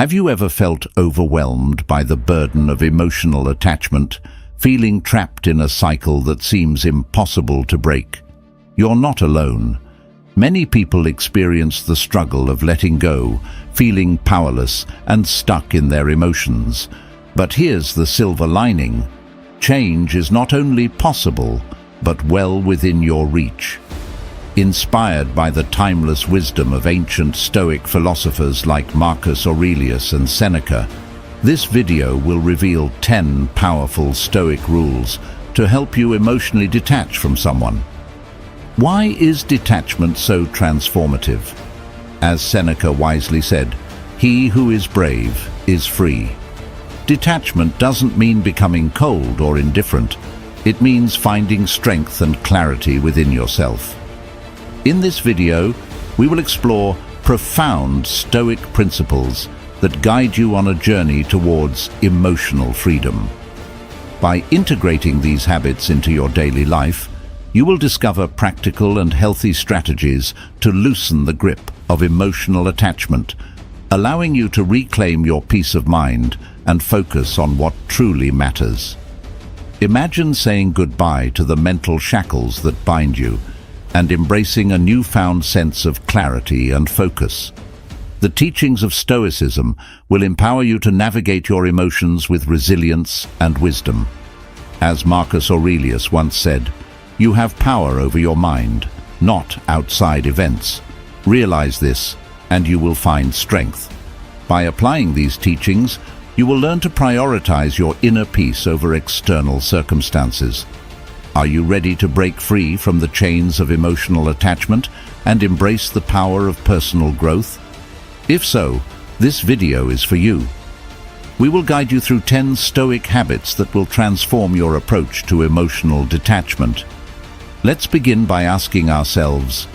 Have you ever felt overwhelmed by the burden of emotional attachment, feeling trapped in a cycle that seems impossible to break? You're not alone. Many people experience the struggle of letting go, feeling powerless and stuck in their emotions. But here's the silver lining. Change is not only possible, but well within your reach. Inspired by the timeless wisdom of ancient Stoic philosophers like Marcus Aurelius and Seneca, this video will reveal 10 powerful Stoic rules to help you emotionally detach from someone. Why is detachment so transformative? As Seneca wisely said, "He who is brave is free." Detachment doesn't mean becoming cold or indifferent. It means finding strength and clarity within yourself. In this video, we will explore profound Stoic principles that guide you on a journey towards emotional freedom. By integrating these habits into your daily life, you will discover practical and healthy strategies to loosen the grip of emotional attachment, allowing you to reclaim your peace of mind and focus on what truly matters. Imagine saying goodbye to the mental shackles that bind you and embracing a newfound sense of clarity and focus. The teachings of Stoicism will empower you to navigate your emotions with resilience and wisdom. As Marcus Aurelius once said, "You have power over your mind, not outside events. Realize this, and you will find strength." By applying these teachings, you will learn to prioritize your inner peace over external circumstances. Are you ready to break free from the chains of emotional attachment and embrace the power of personal growth? If so, this video is for you. We will guide you through 10 Stoic habits that will transform your approach to emotional detachment. Let's begin by asking ourselves,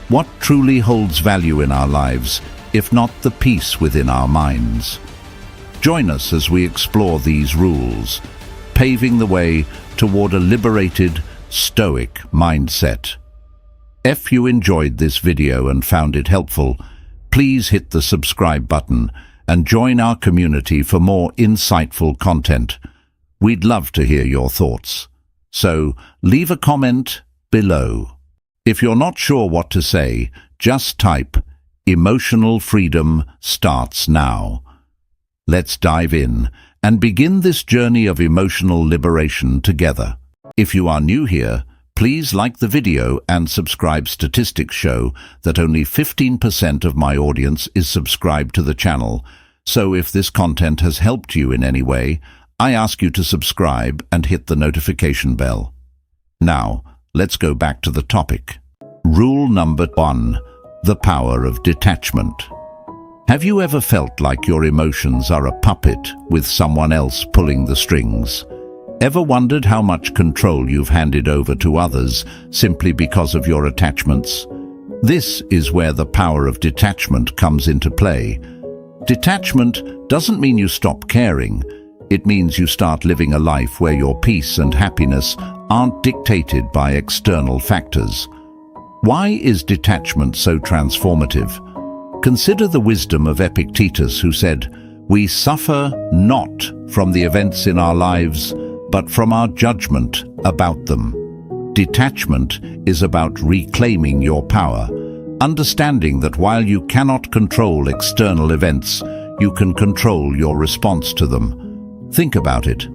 what truly holds value in our lives, if not the peace within our minds? Join us as we explore these rules, paving the way toward a liberated, Stoic mindset. If you enjoyed this video and found it helpful, please hit the subscribe button and join our community for more insightful content. We'd love to hear your thoughts. So, leave a comment below. If you're not sure what to say, just type "Emotional freedom starts now." Let's dive in and begin this journey of emotional liberation together. If you are new here, please like the video and subscribe. Statistics show that only 15% of my audience is subscribed to the channel, so if this content has helped you in any way, I ask you to subscribe and hit the notification bell. Now, let's go back to the topic. Rule number 1, the power of detachment. Have you ever felt like your emotions are a puppet with someone else pulling the strings? Ever wondered how much control you've handed over to others simply because of your attachments? This is where the power of detachment comes into play. Detachment doesn't mean you stop caring. It means you start living a life where your peace and happiness aren't dictated by external factors. Why is detachment so transformative? Consider the wisdom of Epictetus, who said, "We suffer not from the events in our lives, but from our judgment about them." Detachment is about reclaiming your power, understanding that while you cannot control external events, you can control your response to them. Think about it.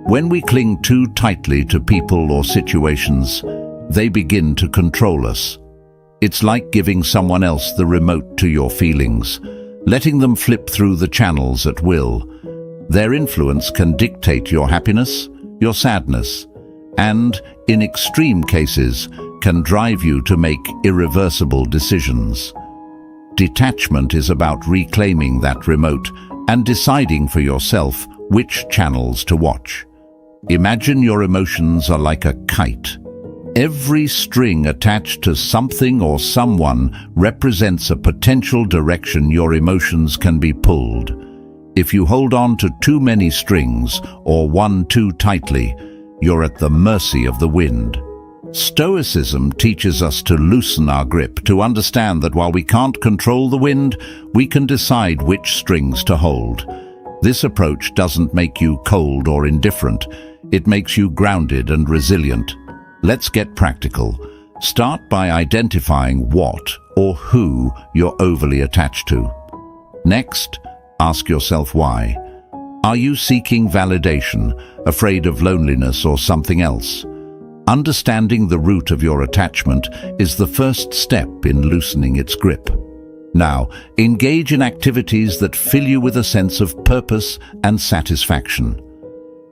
When we cling too tightly to people or situations, they begin to control us. It's like giving someone else the remote to your feelings, letting them flip through the channels at will. Their influence can dictate your happiness, your sadness, and, in extreme cases, can drive you to make irreversible decisions. Detachment is about reclaiming that remote and deciding for yourself which channels to watch. Imagine your emotions are like a kite. Every string attached to something or someone represents a potential direction your emotions can be pulled. If you hold on to too many strings or one too tightly, you're at the mercy of the wind. Stoicism teaches us to loosen our grip, to understand that while we can't control the wind, we can decide which strings to hold. This approach doesn't make you cold or indifferent. It makes you grounded and resilient. Let's get practical. Start by identifying what or who you're overly attached to. Next, ask yourself why. Are you seeking validation, afraid of loneliness, or something else? Understanding the root of your attachment is the first step in loosening its grip. Now, engage in activities that fill you with a sense of purpose and satisfaction.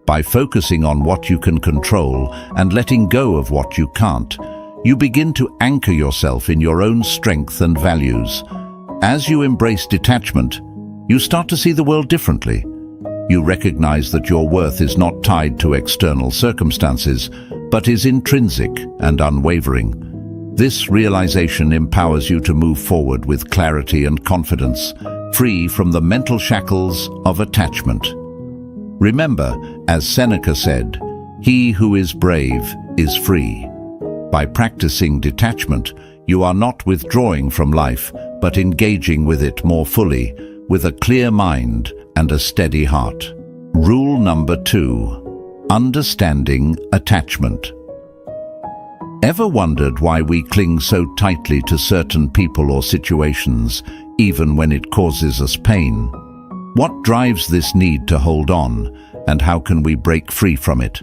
By focusing on what you can control and letting go of what you can't, you begin to anchor yourself in your own strength and values. As you embrace detachment, you start to see the world differently. You recognize that your worth is not tied to external circumstances, but is intrinsic and unwavering. This realization empowers you to move forward with clarity and confidence, free from the mental shackles of attachment. Remember, as Seneca said, "He who is brave is free." By practicing detachment, you are not withdrawing from life, but engaging with it more fully, with a clear mind and a steady heart. Rule number 2. Understanding attachment. Ever wondered why we cling so tightly to certain people or situations, even when it causes us pain? What drives this need to hold on, and how can we break free from it?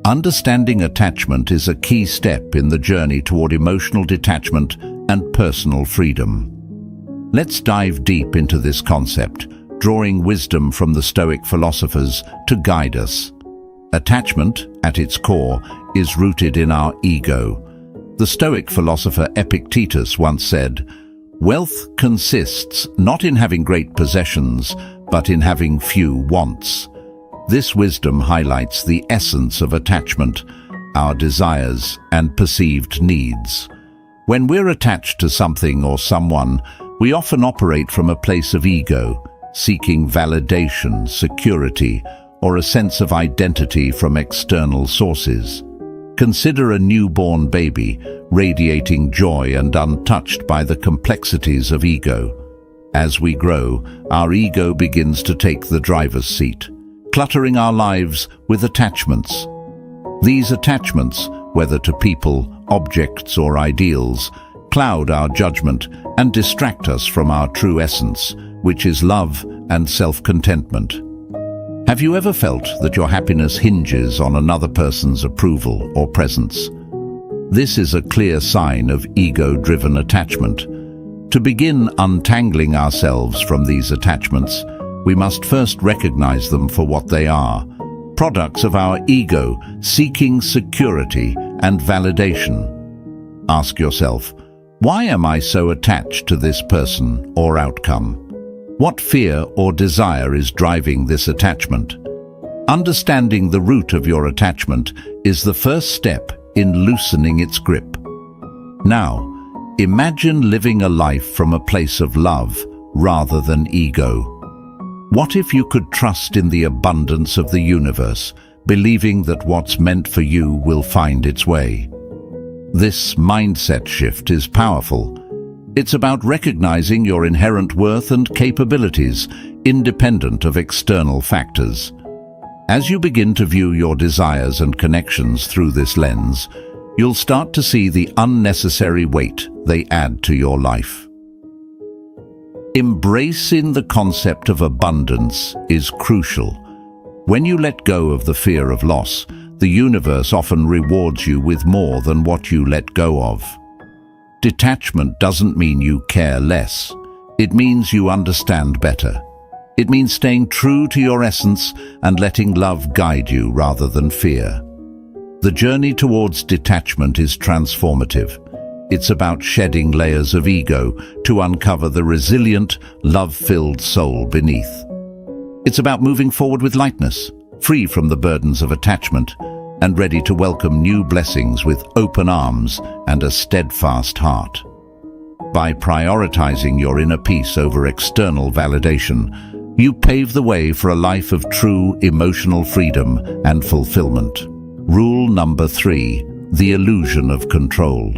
Understanding attachment is a key step in the journey toward emotional detachment and personal freedom. Let's dive deep into this concept, drawing wisdom from the Stoic philosophers to guide us. Attachment, at its core, is rooted in our ego. The Stoic philosopher Epictetus once said, "Wealth consists not in having great possessions, but in having few wants." This wisdom highlights the essence of attachment, our desires and perceived needs. When we're attached to something or someone, we often operate from a place of ego, seeking validation, security, or a sense of identity from external sources. Consider a newborn baby, radiating joy and untouched by the complexities of ego. As we grow, our ego begins to take the driver's seat, cluttering our lives with attachments. These attachments, whether to people, objects, or ideals, cloud our judgment and distract us from our true essence, which is love and self-contentment. Have you ever felt that your happiness hinges on another person's approval or presence? This is a clear sign of ego-driven attachment. To begin untangling ourselves from these attachments, we must first recognize them for what they are: products of our ego seeking security and validation. Ask yourself, why am I so attached to this person or outcome? What fear or desire is driving this attachment? Understanding the root of your attachment is the first step in loosening its grip. Now, imagine living a life from a place of love rather than ego. What if you could trust in the abundance of the universe, believing that what's meant for you will find its way? This mindset shift is powerful. It's about recognizing your inherent worth and capabilities, independent of external factors. As you begin to view your desires and connections through this lens, you'll start to see the unnecessary weight they add to your life. Embracing the concept of abundance is crucial. When you let go of the fear of loss, the universe often rewards you with more than what you let go of. Detachment doesn't mean you care less. It means you understand better. It means staying true to your essence and letting love guide you rather than fear. The journey towards detachment is transformative. It's about shedding layers of ego to uncover the resilient, love-filled soul beneath. It's about moving forward with lightness, free from the burdens of attachment, and ready to welcome new blessings with open arms and a steadfast heart. By prioritizing your inner peace over external validation, you pave the way for a life of true emotional freedom and fulfillment. Rule number 3. the illusion of control.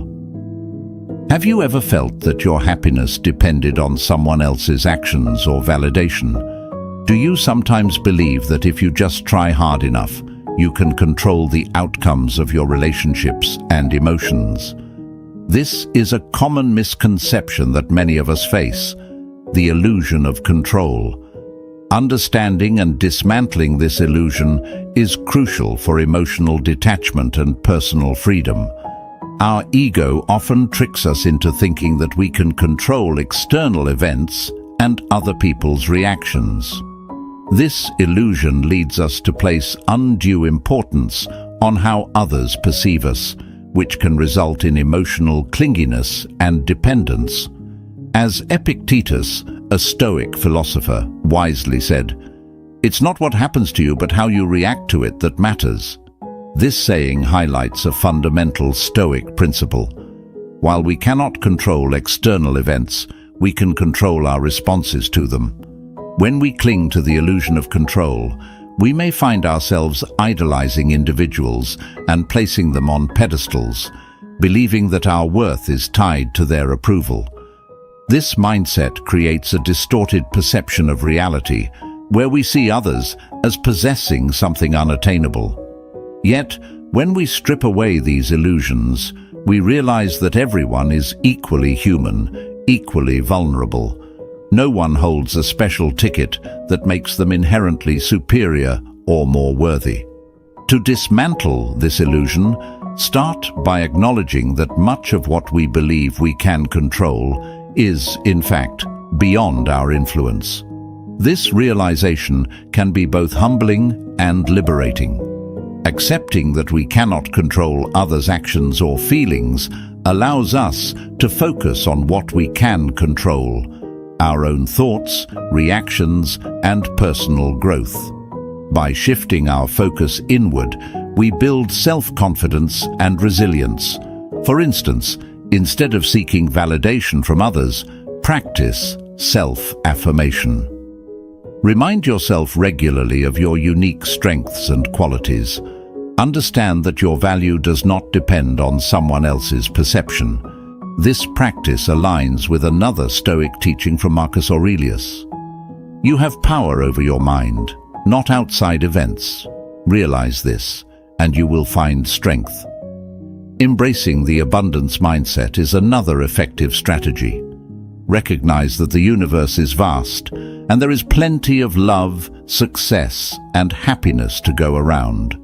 Have you ever felt that your happiness depended on someone else's actions or validation? Do you sometimes believe that if you just try hard enough, you can control the outcomes of your relationships and emotions? This is a common misconception that many of us face, the illusion of control. Understanding and dismantling this illusion is crucial for emotional detachment and personal freedom. Our ego often tricks us into thinking that we can control external events and other people's reactions. This illusion leads us to place undue importance on how others perceive us, which can result in emotional clinginess and dependence. As Epictetus, a Stoic philosopher, wisely said, "It's not what happens to you but how you react to it that matters." This saying highlights a fundamental Stoic principle. While we cannot control external events, we can control our responses to them. When we cling to the illusion of control, we may find ourselves idolizing individuals and placing them on pedestals, believing that our worth is tied to their approval. This mindset creates a distorted perception of reality, where we see others as possessing something unattainable. Yet, when we strip away these illusions, we realize that everyone is equally human, equally vulnerable. No one holds a special ticket that makes them inherently superior or more worthy. To dismantle this illusion, start by acknowledging that much of what we believe we can control is, in fact, beyond our influence. This realization can be both humbling and liberating. Accepting that we cannot control others' actions or feelings allows us to focus on what we can control: our own thoughts, reactions, and personal growth. By shifting our focus inward, we build self-confidence and resilience. For instance, instead of seeking validation from others, practice self-affirmation. Remind yourself regularly of your unique strengths and qualities. Understand that your value does not depend on someone else's perception. This practice aligns with another Stoic teaching from Marcus Aurelius. You have power over your mind, not outside events. Realize this, and you will find strength. Embracing the abundance mindset is another effective strategy. Recognize that the universe is vast, and there is plenty of love, success, and happiness to go around.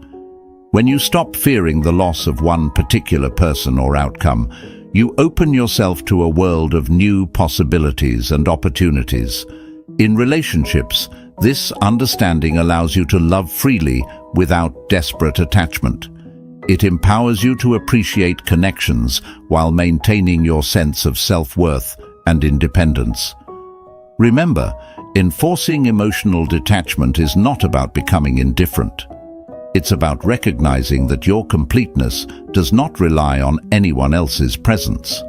When you stop fearing the loss of one particular person or outcome, you open yourself to a world of new possibilities and opportunities. In relationships, this understanding allows you to love freely without desperate attachment. It empowers you to appreciate connections while maintaining your sense of self-worth and independence. Remember, enforcing emotional detachment is not about becoming indifferent. It's about recognizing that your completeness does not rely on anyone else's presence.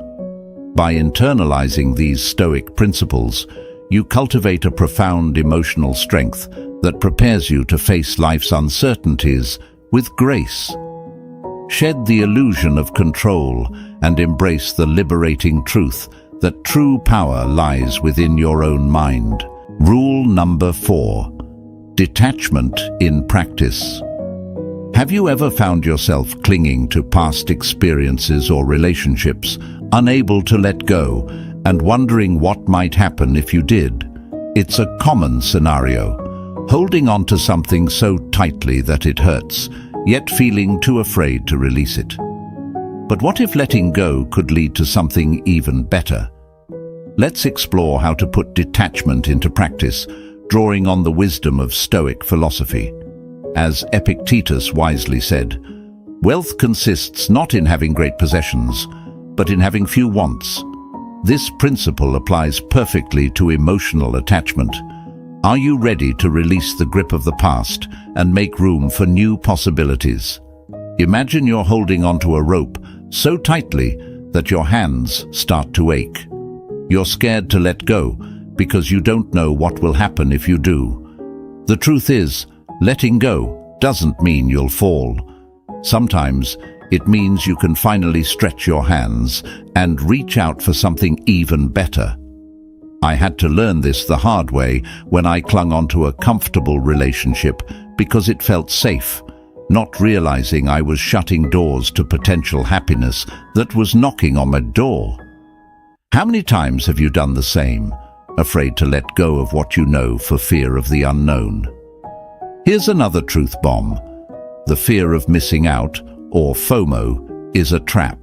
By internalizing these Stoic principles, you cultivate a profound emotional strength that prepares you to face life's uncertainties with grace. Shed the illusion of control and embrace the liberating truth that true power lies within your own mind. Rule number 4: detachment in practice. Have you ever found yourself clinging to past experiences or relationships, unable to let go, and wondering what might happen if you did? It's a common scenario, holding on to something so tightly that it hurts, yet feeling too afraid to release it. But what if letting go could lead to something even better? Let's explore how to put detachment into practice, drawing on the wisdom of Stoic philosophy. As Epictetus wisely said, "Wealth consists not in having great possessions, but in having few wants." This principle applies perfectly to emotional attachment. Are you ready to release the grip of the past and make room for new possibilities? Imagine you're holding onto a rope so tightly that your hands start to ache. You're scared to let go because you don't know what will happen if you do. The truth is, letting go doesn't mean you'll fall. Sometimes It means you can finally stretch your hands and reach out for something even better. I had to learn this the hard way when I clung onto a comfortable relationship because it felt safe, not realizing I was shutting doors to potential happiness that was knocking on my door. How many times have you done the same, afraid to let go of what you know for fear of the unknown? Here's another truth bomb. The fear of missing out, or FOMO, is a trap.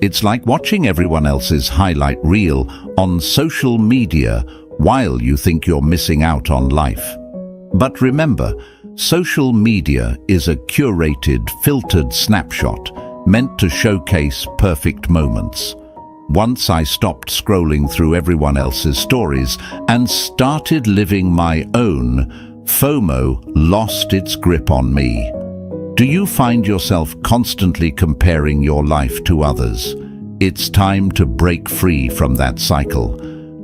It's like watching everyone else's highlight reel on social media while you think you're missing out on life. But remember, social media is a curated, filtered snapshot meant to showcase perfect moments. Once I stopped scrolling through everyone else's stories and started living my own, FOMO lost its grip on me. Do you find yourself constantly comparing your life to others? It's time to break free from that cycle.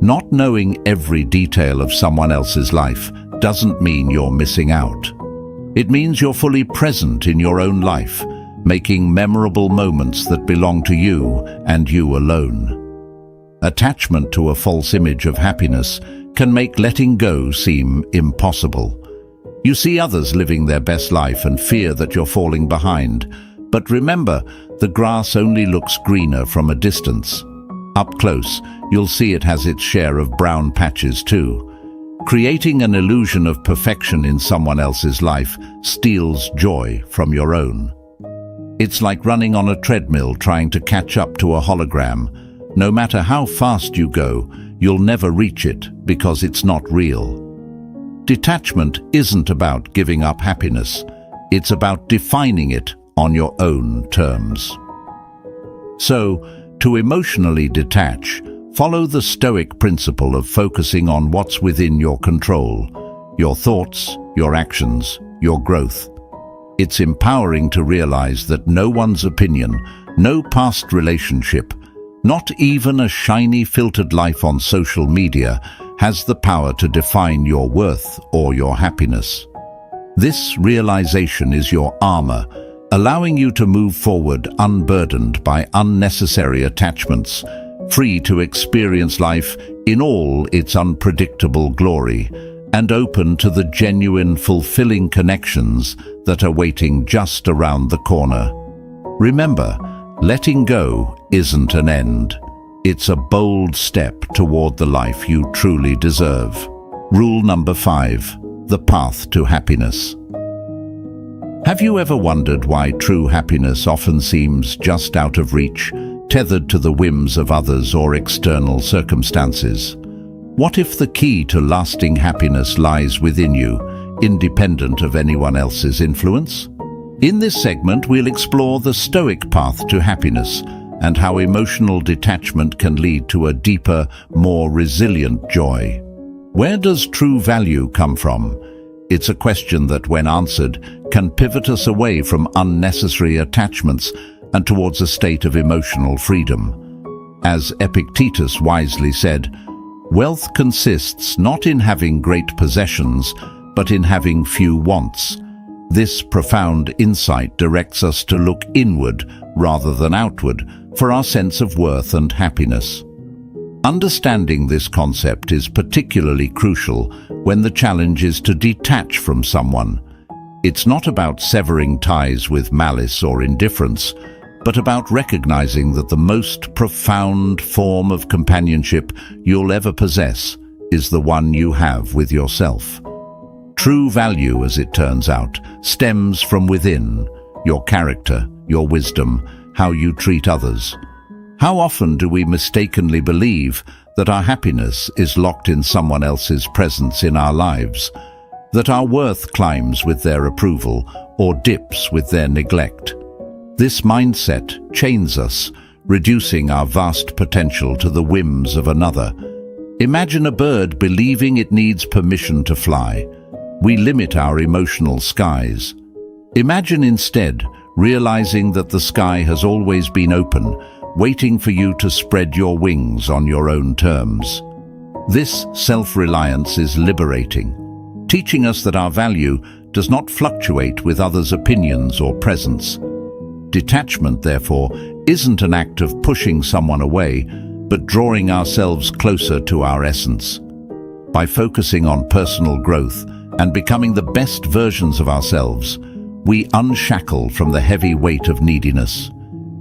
Not knowing every detail of someone else's life doesn't mean you're missing out. It means you're fully present in your own life, making memorable moments that belong to you and you alone. Attachment to a false image of happiness can make letting go seem impossible. You see others living their best life and fear that you're falling behind. But remember, the grass only looks greener from a distance. Up close, you'll see it has its share of brown patches too. Creating an illusion of perfection in someone else's life steals joy from your own. It's like running on a treadmill trying to catch up to a hologram. No matter how fast you go, you'll never reach it because it's not real. Detachment isn't about giving up happiness. It's about defining it on your own terms. So, to emotionally detach, follow the Stoic principle of focusing on what's within your control, your thoughts, your actions, your growth. It's empowering to realize that no one's opinion, no past relationship, not even a shiny filtered life on social media has the power to define your worth or your happiness. This realization is your armor, allowing you to move forward unburdened by unnecessary attachments, free to experience life in all its unpredictable glory, and open to the genuine, fulfilling connections that are waiting just around the corner. Remember, letting go isn't an end. It's a bold step toward the life you truly deserve. Rule number 5, the path to happiness. Have you ever wondered why true happiness often seems just out of reach, tethered to the whims of others or external circumstances? What if the key to lasting happiness lies within you, independent of anyone else's influence? In this segment, we'll explore the Stoic path to happiness and how emotional detachment can lead to a deeper, more resilient joy. Where does true value come from? It's a question that, when answered, can pivot us away from unnecessary attachments and towards a state of emotional freedom. As Epictetus wisely said, "Wealth consists not in having great possessions, but in having few wants." This profound insight directs us to look inward rather than outward for our sense of worth and happiness. Understanding this concept is particularly crucial when the challenge is to detach from someone. It's not about severing ties with malice or indifference, but about recognizing that the most profound form of companionship you'll ever possess is the one you have with yourself. True value, as it turns out, stems from within: your character, your wisdom, how you treat others. How often do we mistakenly believe that our happiness is locked in someone else's presence in our lives, that our worth climbs with their approval or dips with their neglect? This mindset chains us, reducing our vast potential to the whims of another. Imagine a bird believing it needs permission to fly. We limit our emotional skies. Imagine instead realizing that the sky has always been open, waiting for you to spread your wings on your own terms. This self-reliance is liberating, teaching us that our value does not fluctuate with others' opinions or presence. Detachment, therefore, isn't an act of pushing someone away, but drawing ourselves closer to our essence. By focusing on personal growth and becoming the best versions of ourselves, we unshackle from the heavy weight of neediness.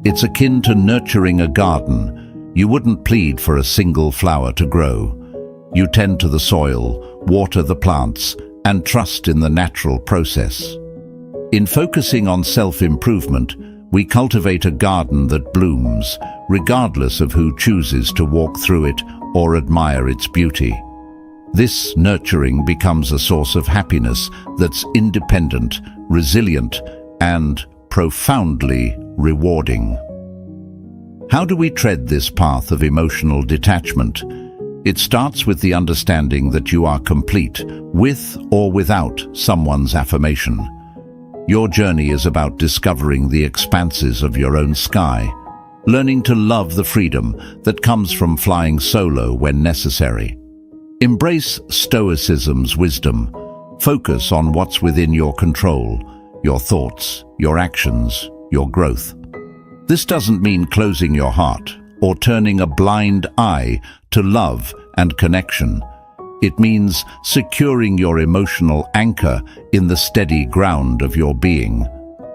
It's akin to nurturing a garden. You wouldn't plead for a single flower to grow. You tend to the soil, water the plants, and trust in the natural process. In focusing on self-improvement, we cultivate a garden that blooms, regardless of who chooses to walk through it or admire its beauty. This nurturing becomes a source of happiness that's independent, resilient, and profoundly rewarding. How do we tread this path of emotional detachment? It starts with the understanding that you are complete, with or without someone's affirmation. Your journey is about discovering the expanses of your own sky, learning to love the freedom that comes from flying solo when necessary. Embrace Stoicism's wisdom. Focus on what's within your control, your thoughts, your actions, your growth. This doesn't mean closing your heart or turning a blind eye to love and connection. It means securing your emotional anchor in the steady ground of your being.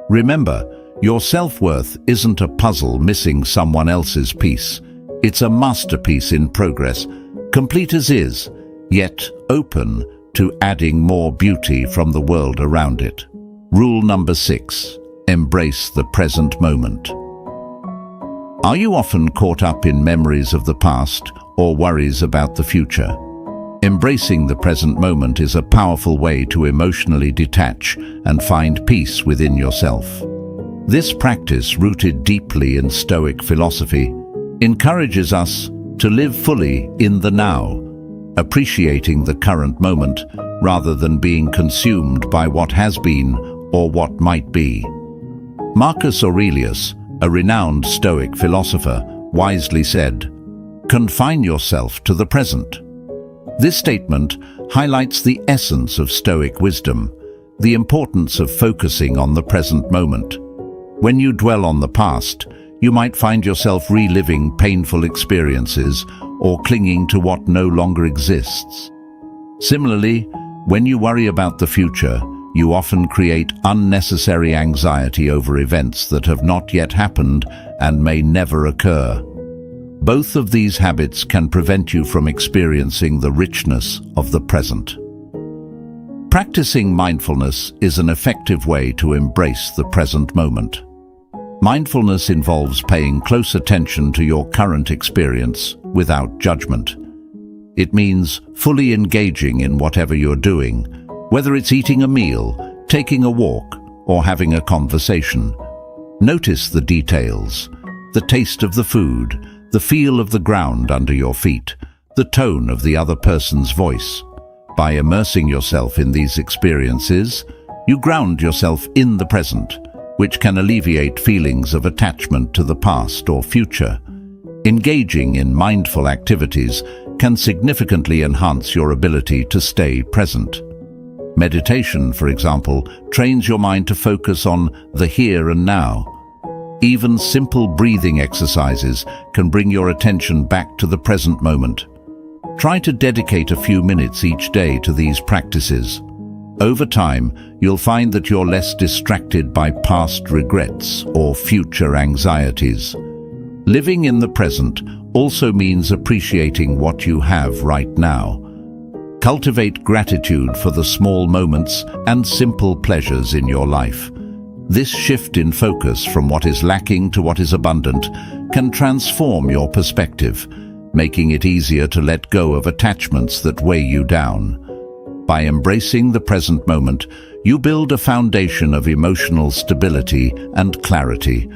Remember, your self-worth isn't a puzzle missing someone else's piece. It's a masterpiece in progress, complete as is, yet open to adding more beauty from the world around it. Rule number 6. Embrace the present moment. Are you often caught up in memories of the past or worries about the future? Embracing the present moment is a powerful way to emotionally detach and find peace within yourself. This practice, rooted deeply in Stoic philosophy, encourages us to live fully in the now, appreciating the current moment rather than being consumed by what has been or what might be. Marcus Aurelius, a renowned Stoic philosopher, wisely said, "Confine yourself to the present." This statement highlights the essence of Stoic wisdom, the importance of focusing on the present moment. When you dwell on the past, you might find yourself reliving painful experiences or clinging to what no longer exists. Similarly, when you worry about the future, you often create unnecessary anxiety over events that have not yet happened and may never occur. Both of these habits can prevent you from experiencing the richness of the present. Practicing mindfulness is an effective way to embrace the present moment. Mindfulness involves paying close attention to your current experience without judgment. It means fully engaging in whatever you're doing, whether it's eating a meal, taking a walk, or having a conversation. Notice the details, the taste of the food, the feel of the ground under your feet, the tone of the other person's voice. By immersing yourself in these experiences, you ground yourself in the present, which can alleviate feelings of attachment to the past or future. Engaging in mindful activities can significantly enhance your ability to stay present. Meditation, for example, trains your mind to focus on the here and now. Even simple breathing exercises can bring your attention back to the present moment. Try to dedicate a few minutes each day to these practices. Over time, you'll find that you're less distracted by past regrets or future anxieties. Living in the present also means appreciating what you have right now. Cultivate gratitude for the small moments and simple pleasures in your life. This shift in focus from what is lacking to what is abundant can transform your perspective, making it easier to let go of attachments that weigh you down. By embracing the present moment, you build a foundation of emotional stability and clarity.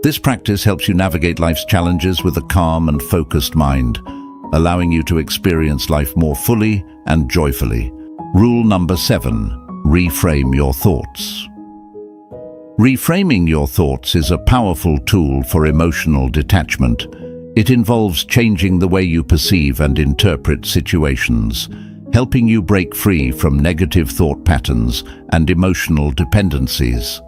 This practice helps you navigate life's challenges with a calm and focused mind, allowing you to experience life more fully and joyfully. Rule number 7. Reframe your thoughts. Reframing your thoughts is a powerful tool for emotional detachment. It involves changing the way you perceive and interpret situations, helping you break free from negative thought patterns and emotional dependencies.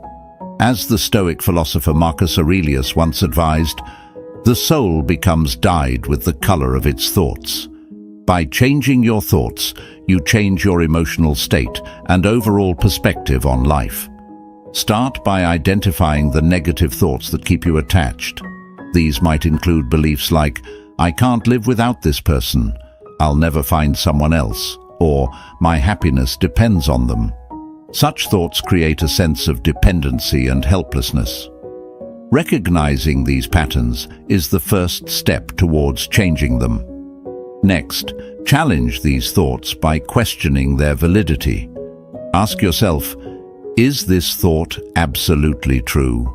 As the Stoic philosopher Marcus Aurelius once advised, the soul becomes dyed with the color of its thoughts. By changing your thoughts, you change your emotional state and overall perspective on life. Start by identifying the negative thoughts that keep you attached. These might include beliefs like, "I can't live without this person," "I'll never find someone else," or "My happiness depends on them." Such thoughts create a sense of dependency and helplessness. Recognizing these patterns is the first step towards changing them. Next, challenge these thoughts by questioning their validity. Ask yourself, is this thought absolutely true?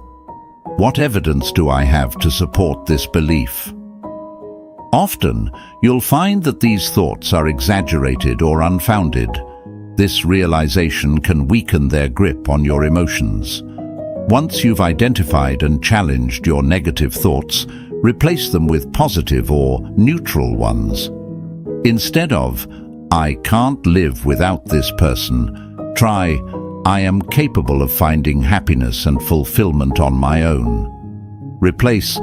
What evidence do I have to support this belief? Often, you'll find that these thoughts are exaggerated or unfounded. This realization can weaken their grip on your emotions. Once you've identified and challenged your negative thoughts, replace them with positive or neutral ones. Instead of, "I can't live without this person," try, "I am capable of finding happiness and fulfillment on my own." Replace,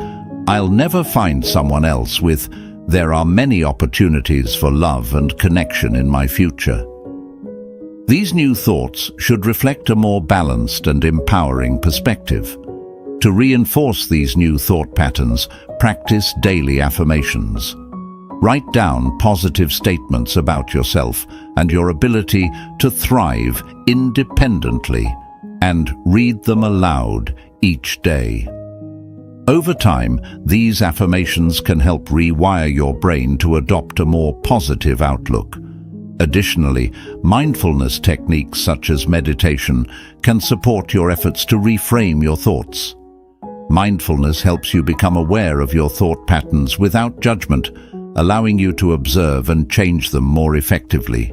"I'll never find someone else," with, "There are many opportunities for love and connection in my future." These new thoughts should reflect a more balanced and empowering perspective. To reinforce these new thought patterns, practice daily affirmations. Write down positive statements about yourself and your ability to thrive independently, and read them aloud each day. Over time, these affirmations can help rewire your brain to adopt a more positive outlook. Additionally, mindfulness techniques such as meditation can support your efforts to reframe your thoughts. Mindfulness helps you become aware of your thought patterns without judgment, allowing you to observe and change them more effectively.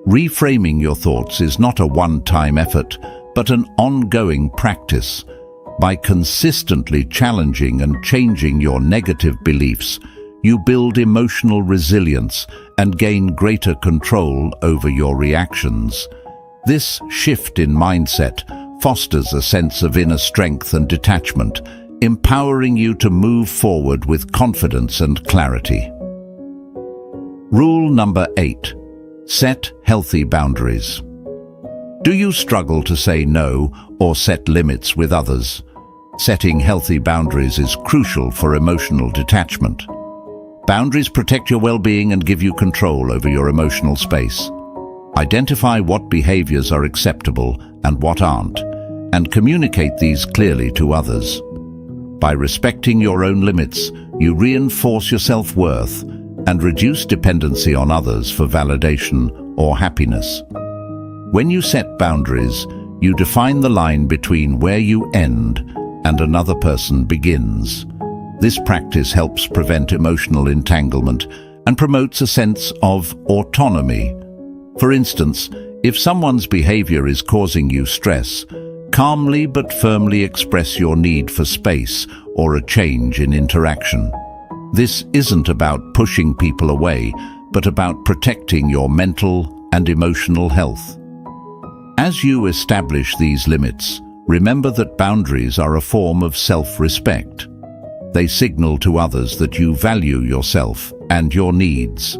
Reframing your thoughts is not a one-time effort, but an ongoing practice. By consistently challenging and changing your negative beliefs, you build emotional resilience and gain greater control over your reactions. This shift in mindset fosters a sense of inner strength and detachment, empowering you to move forward with confidence and clarity. Rule number 8. Set healthy boundaries. Do you struggle to say no or set limits with others? Setting healthy boundaries is crucial for emotional detachment. Boundaries protect your well-being and give you control over your emotional space. Identify what behaviors are acceptable and what aren't, and communicate these clearly to others. By respecting your own limits, you reinforce your self-worth and reduce dependency on others for validation or happiness. When you set boundaries, you define the line between where you end and another person begins. This practice helps prevent emotional entanglement and promotes a sense of autonomy. For instance, if someone's behavior is causing you stress, calmly but firmly express your need for space or a change in interaction. This isn't about pushing people away, but about protecting your mental and emotional health. As you establish these limits, remember that boundaries are a form of self-respect. They signal to others that you value yourself and your needs.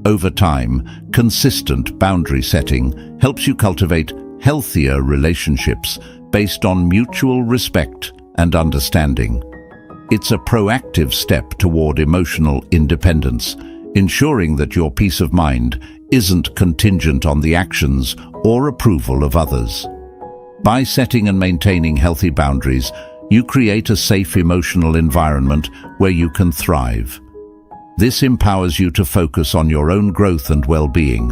Over time, consistent boundary setting helps you cultivate healthier relationships based on mutual respect and understanding. It's a proactive step toward emotional independence, ensuring that your peace of mind isn't contingent on the actions or approval of others. By setting and maintaining healthy boundaries, you create a safe emotional environment where you can thrive. This empowers you to focus on your own growth and well-being,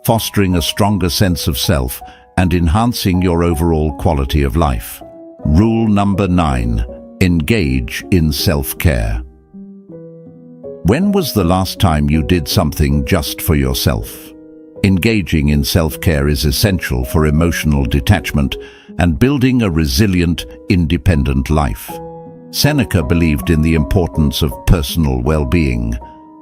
fostering a stronger sense of self and enhancing your overall quality of life. Rule number 9. Engage in self-care. When was the last time you did something just for yourself? Engaging in self-care is essential for emotional detachment and building a resilient, independent life. Seneca believed in the importance of personal well-being,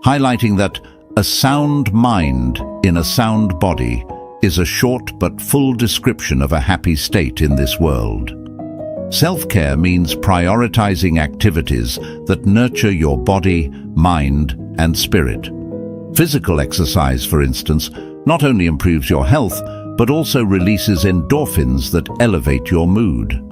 highlighting that a sound mind in a sound body is a short but full description of a happy state in this world. Self-care means prioritizing activities that nurture your body, mind, and spirit. Physical exercise, for instance, not only improves your health, but also releases endorphins that elevate your mood.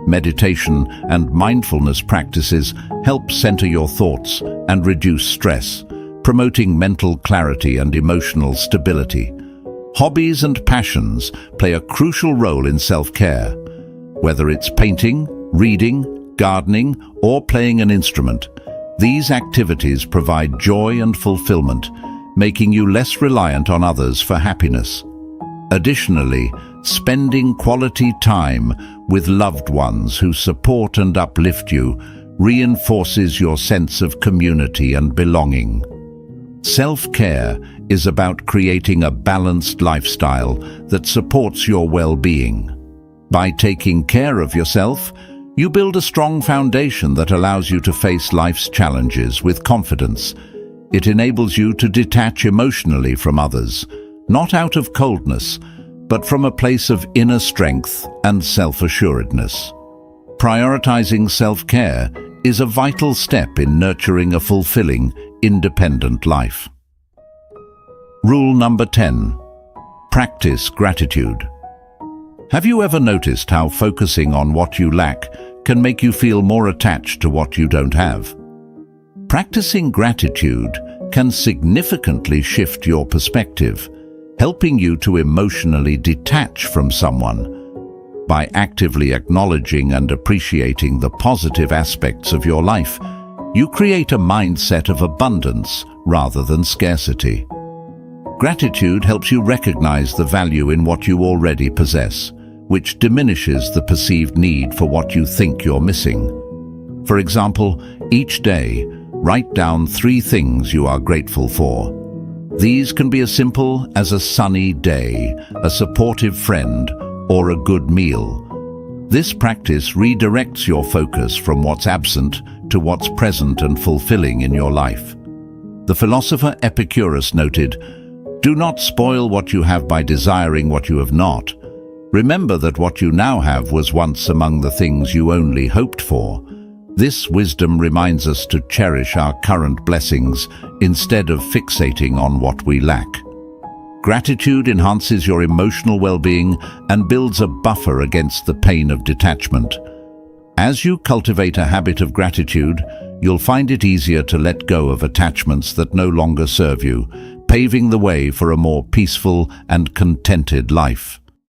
Meditation and mindfulness practices help center your thoughts and reduce stress, promoting mental clarity and emotional stability. Hobbies and passions play a crucial role in self-care. Whether it's painting, reading, gardening, or playing an instrument, these activities provide joy and fulfillment, making you less reliant on others for happiness. Additionally, spending quality time with loved ones who support and uplift you reinforces your sense of community and belonging. Self-care is about creating a balanced lifestyle that supports your well-being. By taking care of yourself, you build a strong foundation that allows you to face life's challenges with confidence. It enables you to detach emotionally from others, not out of coldness, but from a place of inner strength and self-assuredness. Prioritizing self-care is a vital step in nurturing a fulfilling, independent life. Rule number 10. Practice gratitude. Have you ever noticed how focusing on what you lack can make you feel more attached to what you don't have? Practicing gratitude can significantly shift your perspective, helping you to emotionally detach from someone. By actively acknowledging and appreciating the positive aspects of your life, you create a mindset of abundance rather than scarcity. Gratitude helps you recognize the value in what you already possess, which diminishes the perceived need for what you think you're missing. For example, each day, write down 3 things you are grateful for. These can be as simple as a sunny day, a supportive friend, or a good meal. This practice redirects your focus from what's absent to what's present and fulfilling in your life. The philosopher Epicurus noted, "Do not spoil what you have by desiring what you have not. Remember that what you now have was once among the things you only hoped for." This wisdom reminds us to cherish our current blessings instead of fixating on what we lack. Gratitude enhances your emotional well-being and builds a buffer against the pain of detachment. As you cultivate a habit of gratitude, you'll find it easier to let go of attachments that no longer serve you, paving the way for a more peaceful and contented life.